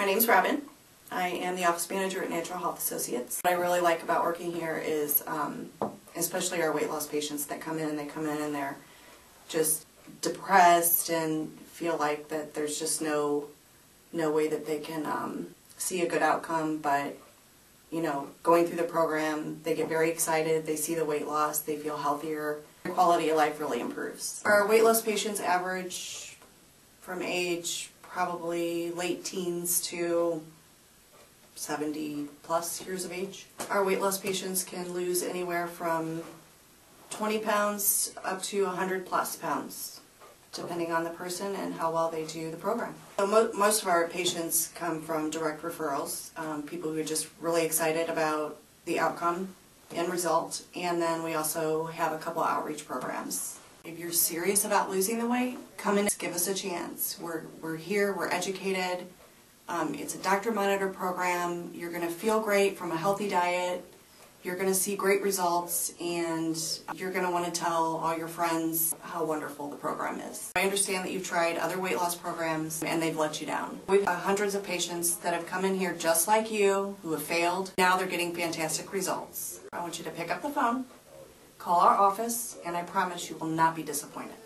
name's Robin. I am the office manager at Natural Health Associates. What I really like about working here is, especially our weight loss patients that come in and they're just depressed and feel like that there's just no way that they can see a good outcome, but going through the program, they get very excited, they see the weight loss, they feel healthier, their quality of life really improves. Our weight loss patients average from age probably late teens to 70 plus years of age. Our weight loss patients can lose anywhere from 20 pounds up to 100 plus pounds, depending on the person and how well they do the program. So most of our patients come from direct referrals, people who are just really excited about the outcome and result, and then we also have a couple outreach programs. If you're serious about losing the weight, come in and give us a chance. We're here, we're educated. It's a doctor-monitored program. You're going to feel great from a healthy diet. You're going to see great results, and you're going to want to tell all your friends how wonderful the program is. I understand that you've tried other weight loss programs and they've let you down. We've got hundreds of patients that have come in here just like you, who have failed. Now they're getting fantastic results. I want you to pick up the phone, call our office, and I promise you will not be disappointed.